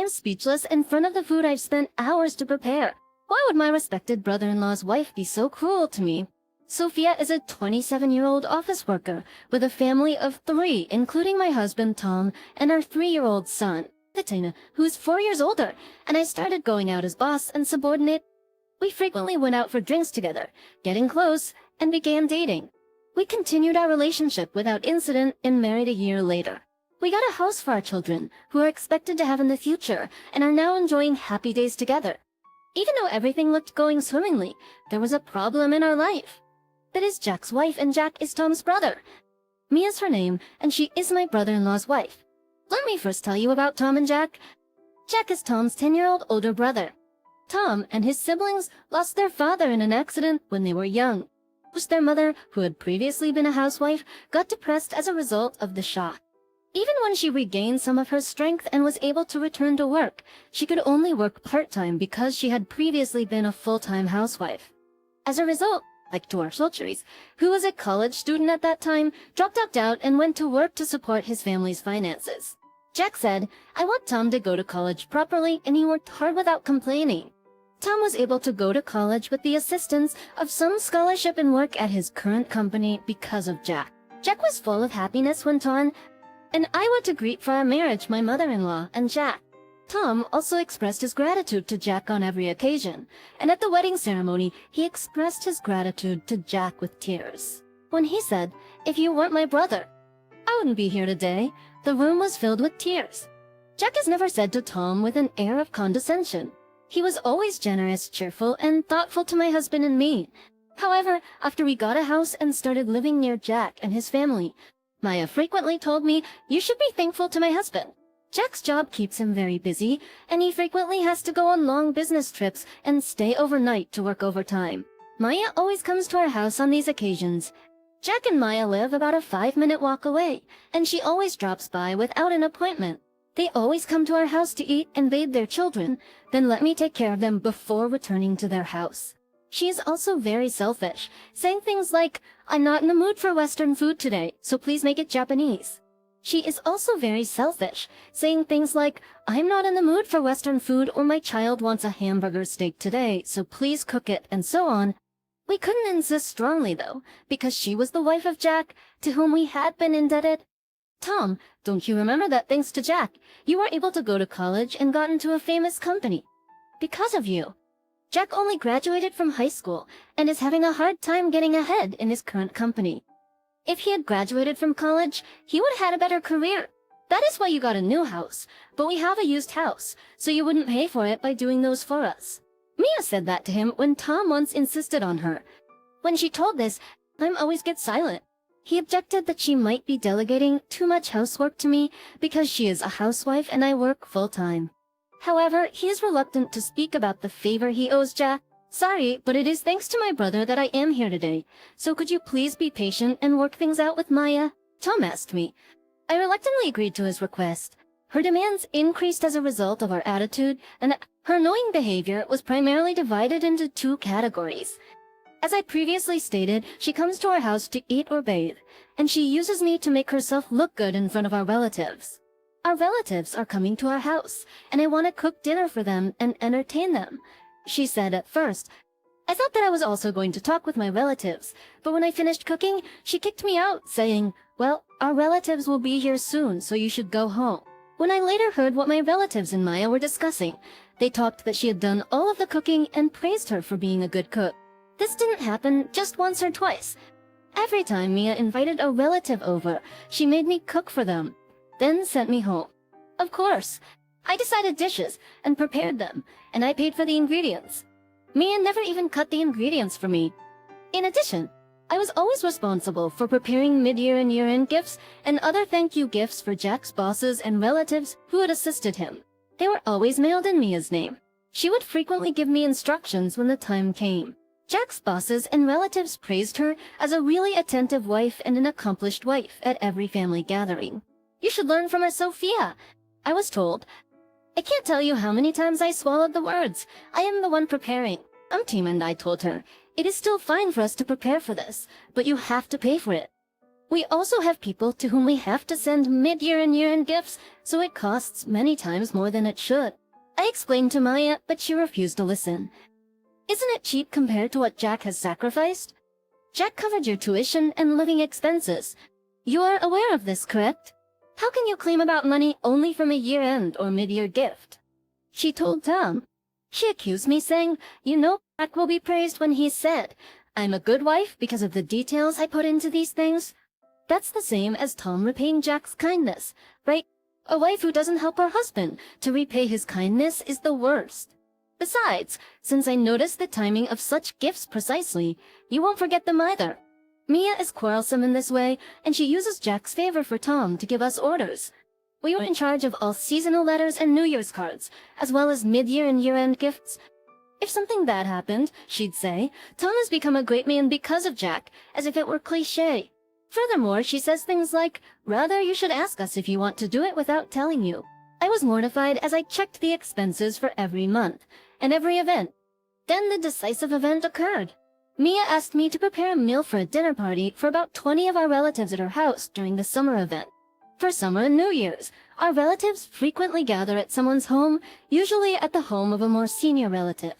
am speechless in front of the food I've spent hours to prepare. Why would my respected brother-in-law's wife be so cruel to me? Sophia is a 27-year-old office worker with a family of 3, including my husband Tom and our 3-year-old son, Katina, who is 4 years older, and I started going out as boss and subordinate. We frequently went out for drinks together, getting close, and began dating. We continued our relationship without incident and married a year later. We got a house for our children, who are expected to have in the future, and are now enjoying happy days together. Even though everything looked going swimmingly, there was a problem in our life. That is Jack's wife, and Jack is Tom's brother. Mia is her name, and she is my brother-in-law's wife. Let me first tell you about Tom and Jack. Jack is Tom's 10-year-old older brother. Tom and his siblings lost their father in an accident when they were young. Their mother, who had previously been a housewife, got depressed as a result of the shock. Even when she regained some of her strength and was able to return to work, she could only work part-time because she had previously been a full-time housewife. As a result, like to our Schultzeries, who was a college student at that time, dropped out and went to work to support his family's finances. Jack said, "I want Tom to go to college properly," and he worked hard without complaining. Tom was able to go to college with the assistance of some scholarship and work at his current company because of Jack. Jack was full of happiness when Tom and I went to greet for our marriage my mother-in-law and Jack. Tom also expressed his gratitude to Jack on every occasion, and at the wedding ceremony, he expressed his gratitude to Jack with tears. When he said, "If you weren't my brother, I wouldn't be here today," the room was filled with tears. Jack is never said to Tom with an air of condescension. He was always generous, cheerful, and thoughtful to my husband and me. However, after we got a house and started living near Jack and his family, Maya frequently told me, "You should be thankful to my husband." Jack's job keeps him very busy, and he frequently has to go on long business trips and stay overnight to work overtime. Maya always comes to our house on these occasions. Jack and Maya live about a 5-minute walk away, and she always drops by without an appointment. They always come to our house to eat and bathe their children, then let me take care of them before returning to their house. She is also very selfish, saying things like, "I'm not in the mood for Western food today, so please make it Japanese." She is also very selfish, saying things like, "I'm not in the mood for Western food, or my child wants a hamburger steak today, so please cook it," and so on. We couldn't insist strongly though, because she was the wife of Jack, to whom we had been indebted. "Tom, don't you remember that thanks to Jack, you were able to go to college and got into a famous company? Because of you. Jack only graduated from high school and is having a hard time getting ahead in his current company. If he had graduated from college, he would have had a better career. That is why you got a new house, but we have a used house, so you wouldn't pay for it by doing those for us." Mia said that to him when Tom once insisted on her. When she told this, Tom always gets silent. He objected that she might be delegating too much housework to me because she is a housewife and I work full-time. However, he is reluctant to speak about the favor he owes Jack. "Sorry, but it is thanks to my brother that I am here today, so could you please be patient and work things out with Maya?" Tom asked me. I reluctantly agreed to his request. Her demands increased as a result of our attitude, and her annoying behavior was primarily divided into 2 categories. As I previously stated, she comes to our house to eat or bathe, and she uses me to make herself look good in front of our relatives. Our relatives are coming to our house, and I want to cook dinner for them and entertain them. She said at first, I thought that I was also going to talk with my relatives, but when I finished cooking, she kicked me out, saying, "Well, our relatives will be here soon, so you should go home." When I later heard what my relatives and Maya were discussing, they talked that she had done all of the cooking and praised her for being a good cook. This didn't happen just once or twice. Every time Mia invited a relative over, she made me cook for them, then sent me home. Of course, I decided dishes and prepared them, and I paid for the ingredients. Mia never even cut the ingredients for me. In addition, I was always responsible for preparing mid-year and year-end gifts and other thank you gifts for Jack's bosses and relatives who had assisted him. They were always mailed in Mia's name. She would frequently give me instructions when the time came. Jack's bosses and relatives praised her as a really attentive wife and an accomplished wife at every family gathering. "You should learn from her, Sophia," I was told. I can't tell you how many times I swallowed the words. I am the one preparing. Team and I told her, "It is still fine for us to prepare for this, but you have to pay for it." We also have people to whom we have to send mid-year and year-end gifts, so it costs many times more than it should. I explained to Maya, but she refused to listen. Isn't it cheap compared to what Jack has sacrificed? Jack covered your tuition and living expenses. You are aware of this, correct? How can you claim about money only from a year-end or mid-year gift? She told Tom. She accused me saying, Jack will be praised when he's said, I'm a good wife because of the details I put into these things. That's the same as Tom repaying Jack's kindness, right? A wife who doesn't help her husband to repay his kindness is the worst. Besides, since I noticed the timing of such gifts precisely, you won't forget them either. Mia is quarrelsome in this way, and she uses Jack's favor for Tom to give us orders. We were in charge of all seasonal letters and New Year's cards, as well as mid-year and year-end gifts. If something bad happened, she'd say, Tom has become a great man because of Jack, as if it were cliché. Furthermore, she says things like, rather you should ask us if you want to do it without telling you. I was mortified as I checked the expenses for every month, and every event. Then the decisive event occurred. Mia asked me to prepare a meal for a dinner party for about 20 of our relatives at her house during the summer event. For summer and New Year's, our relatives frequently gather at someone's home, usually at the home of a more senior relative.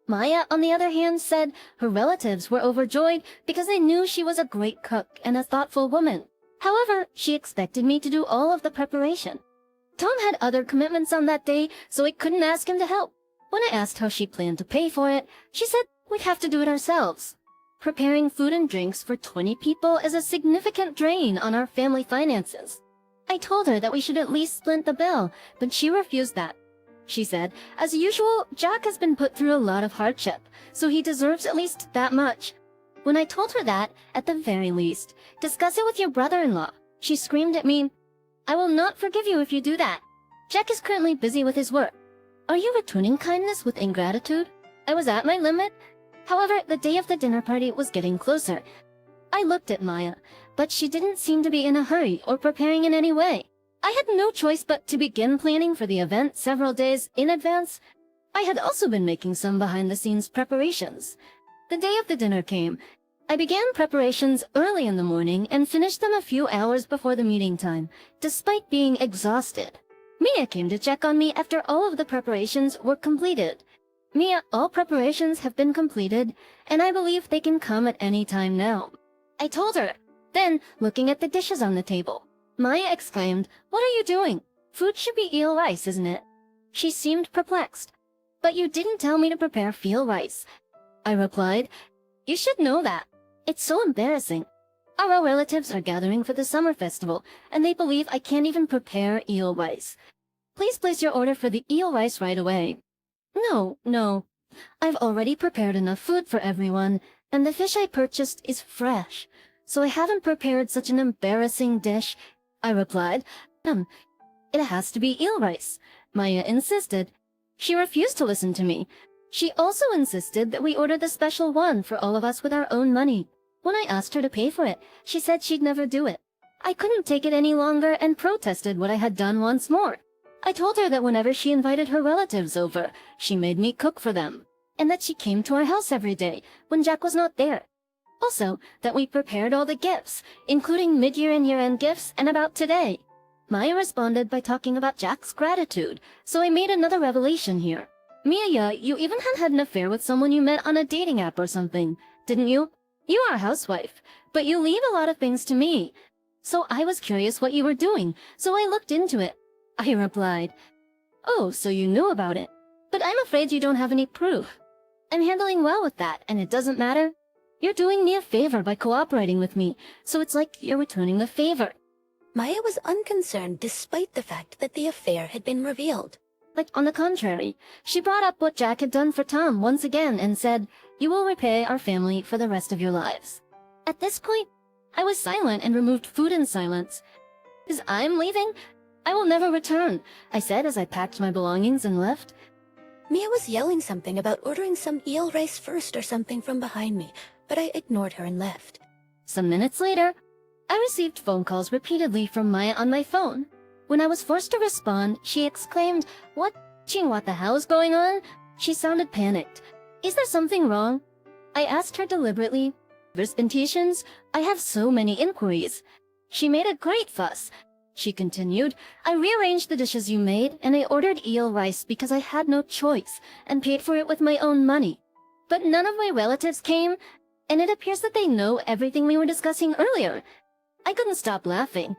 Maya, on the other hand, said her relatives were overjoyed because they knew she was a great cook and a thoughtful woman. However, she expected me to do all of the preparation. Tom had other commitments on that day, so I couldn't ask him to help. When I asked how she planned to pay for it, she said we'd have to do it ourselves. Preparing food and drinks for 20 people is a significant drain on our family finances. I told her that we should at least split the bill, but she refused that. She said, as usual, Jack has been put through a lot of hardship, so he deserves at least that much. When I told her that, at the very least, discuss it with your brother-in-law, she screamed at me, I will not forgive you if you do that. Jack is currently busy with his work. Are you returning kindness with ingratitude? I was at my limit. However, the day of the dinner party was getting closer. I looked at Maya, but she didn't seem to be in a hurry or preparing in any way. I had no choice but to begin planning for the event several days in advance. I had also been making some behind-the-scenes preparations. The day of the dinner came. I began preparations early in the morning and finished them a few hours before the meeting time, despite being exhausted. Mia came to check on me after all of the preparations were completed. Mia, all preparations have been completed, and I believe they can come at any time now. I told her. Then, looking at the dishes on the table, Maya exclaimed, What are you doing? Food should be eel rice, isn't it? She seemed perplexed. But you didn't tell me to prepare eel rice. I replied, You should know that. It's so embarrassing. Our relatives are gathering for the summer festival, and they believe I can't even prepare eel rice. Please place your order for the eel rice right away. No. I've already prepared enough food for everyone, and the fish I purchased is fresh, so I haven't prepared such an embarrassing dish. I replied, It has to be eel rice. Maya insisted. She refused to listen to me. She also insisted that we order the special one for all of us with our own money. When I asked her to pay for it, she said she'd never do it. I couldn't take it any longer and protested what I had done once more. I told her that whenever she invited her relatives over, she made me cook for them, and that she came to our house every day when Jack was not there. Also, that we prepared all the gifts, including mid-year and year-end gifts, and about today. Maya responded by talking about Jack's gratitude, so I made another revelation here. Mia, you even had an affair with someone you met on a dating app or something, didn't you? You are a housewife, but you leave a lot of things to me. So I was curious what you were doing, so I looked into it. I replied, Oh, so you knew about it. But I'm afraid you don't have any proof. I'm handling well with that, and it doesn't matter. You're doing me a favor by cooperating with me, so it's like you're returning the favor. Maya was unconcerned despite the fact that the affair had been revealed. Like, on the contrary, she brought up what Jack had done for Tom once again and said, You will repay our family for the rest of your lives. At this point, I was silent and removed food in silence. As I'm leaving, I will never return, I said as I packed my belongings and left. Mia was yelling something about ordering some eel rice first or something from behind me, but I ignored her and left. Some minutes later, I received phone calls repeatedly from Maya on my phone. When I was forced to respond, she exclaimed, What the hell is going on? She sounded panicked. Is there something wrong? I asked her deliberately, Invitations, I have so many inquiries. She made a great fuss. She continued, I rearranged the dishes you made and I ordered eel rice because I had no choice and paid for it with my own money. But none of my relatives came, and it appears that they know everything we were discussing earlier. I couldn't stop laughing.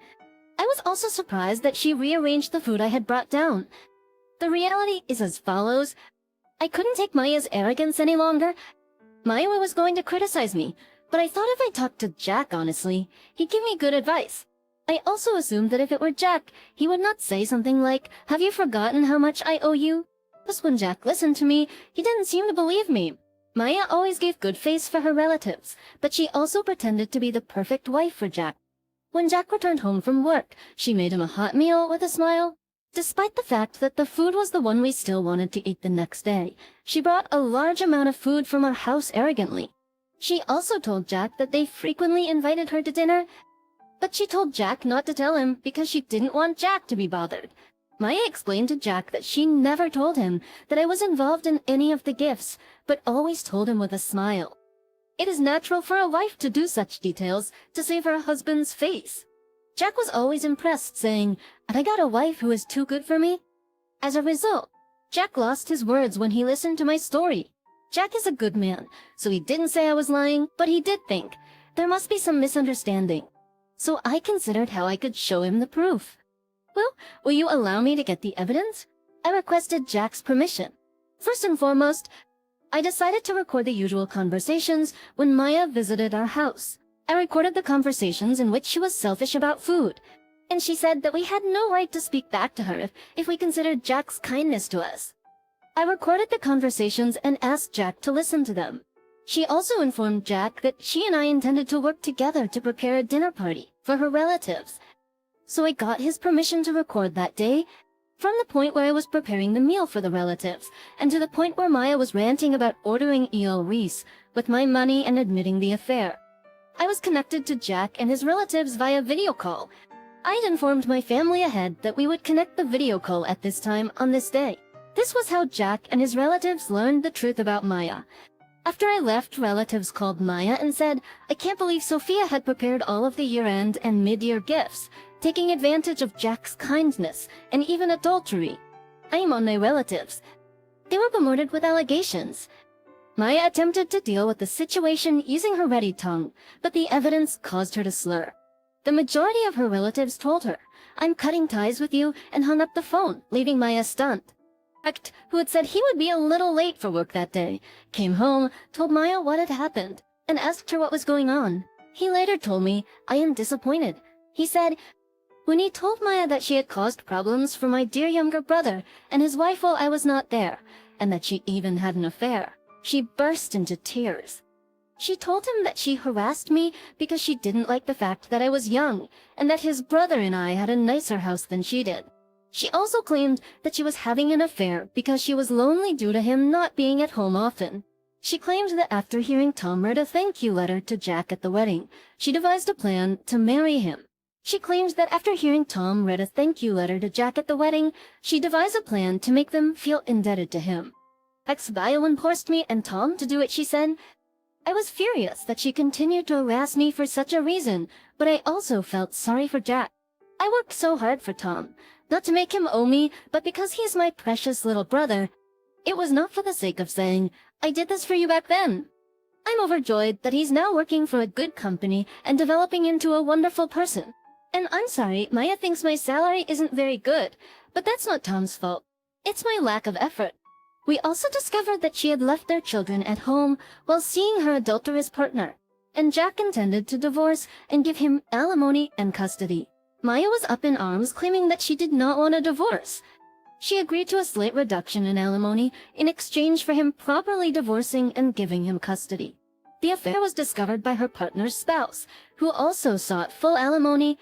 I was also surprised that she rearranged the food I had brought down. The reality is as follows. I couldn't take Maya's arrogance any longer. Maya was going to criticize me, but I thought if I talked to Jack honestly, he'd give me good advice. I also assumed that if it were Jack, he would not say something like, have you forgotten how much I owe you? But when Jack listened to me, he didn't seem to believe me. Maya always gave good face for her relatives, but she also pretended to be the perfect wife for Jack. When Jack returned home from work, she made him a hot meal with a smile. Despite the fact that the food was the one we still wanted to eat the next day, she brought a large amount of food from our house arrogantly. She also told Jack that they frequently invited her to dinner, but she told Jack not to tell him because she didn't want Jack to be bothered. Maya explained to Jack that she never told him that I was involved in any of the gifts, but always told him with a smile. It is natural for a wife to do such details to save her husband's face. Jack was always impressed, saying, I got a wife who is too good for me. As a result, Jack lost his words when he listened to my story. Jack is a good man, so he didn't say I was lying, but he did think there must be some misunderstanding. So I considered how I could show him the proof. Well, will you allow me to get the evidence? I requested Jack's permission. First and foremost, I decided to record the usual conversations when Maya visited our house. I recorded the conversations in which she was selfish about food, and she said that we had no right to speak back to her if we considered Jack's kindness to us. I recorded the conversations and asked Jack to listen to them. She also informed Jack that she and I intended to work together to prepare a dinner party for her relatives. So I got his permission to record that day, from the point where I was preparing the meal for the relatives, and to the point where Maya was ranting about ordering eel rice with my money and admitting the affair. I was connected to Jack and his relatives via video call. I'd informed my family ahead that we would connect the video call at this time on this day. This was how Jack and his relatives learned the truth about Maya. After I left, relatives called Maya and said, I can't believe Sophia had prepared all of the year-end and mid-year gifts, taking advantage of Jack's kindness and even adultery. I am on my relatives. They were promoted with allegations. Maya attempted to deal with the situation using her ready tongue, but the evidence caused her to slur. The majority of her relatives told her, I'm cutting ties with you, and hung up the phone, leaving Maya stunned. Jack, who had said he would be a little late for work that day, came home, told Maya what had happened, and asked her what was going on. He later told me, I am disappointed. He said, when he told Maya that she had caused problems for my dear younger brother and his wife while I was not there, and that she even had an affair, she burst into tears. She told him that she harassed me because she didn't like the fact that I was young, and that his brother and I had a nicer house than she did. She also claimed that she was having an affair because she was lonely due to him not being at home often. She claimed that after hearing Tom read a thank you letter to Jack at the wedding, she devised a plan to marry him. She claimed that after hearing Tom read a thank you letter to Jack at the wedding, she devised a plan to make them feel indebted to him. Ex-Vowing forced me and Tom to do it, she said. I was furious that she continued to harass me for such a reason, but I also felt sorry for Jack. I worked so hard for Tom, not to make him owe me, but because he's my precious little brother. It was not for the sake of saying, I did this for you back then. I'm overjoyed that he's now working for a good company and developing into a wonderful person. And I'm sorry, Maya thinks my salary isn't very good, but that's not Tom's fault. It's my lack of effort. We also discovered that she had left their children at home while seeing her adulterous partner, and Jack intended to divorce and give him alimony and custody. Maya was up in arms, claiming that she did not want a divorce. She agreed to a slight reduction in alimony in exchange for him properly divorcing and giving him custody. The affair was discovered by her partner's spouse, who also sought full alimony.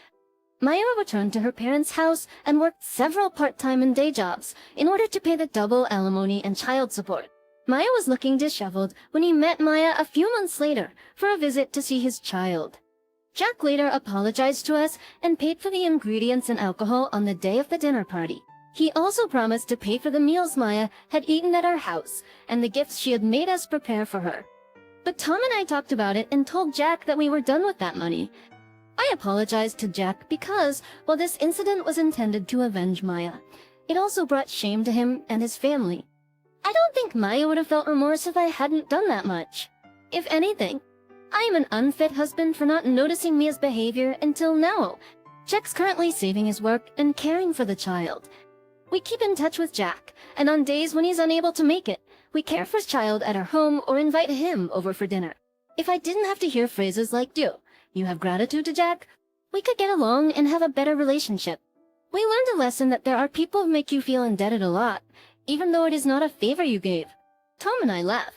Maya returned to her parents' house and worked several part-time and day jobs in order to pay the double alimony and child support. Maya was looking disheveled when he met Maya a few months later for a visit to see his child. Jack later apologized to us and paid for the ingredients and alcohol on the day of the dinner party. He also promised to pay for the meals Maya had eaten at our house and the gifts she had made us prepare for her. But Tom and I talked about it and told Jack that we were done with that money. I apologized to Jack because, while this incident was intended to avenge Maya, it also brought shame to him and his family. I don't think Maya would have felt remorse if I hadn't done that much. If anything, I am an unfit husband for not noticing Mia's behavior until now. Jack's currently saving his work and caring for the child. We keep in touch with Jack, and on days when he's unable to make it, we care for his child at our home or invite him over for dinner. If I didn't have to hear phrases like, you have gratitude to Jack, we could get along and have a better relationship. We learned a lesson that there are people who make you feel indebted a lot, even though it is not a favor you gave. Tom and I laugh.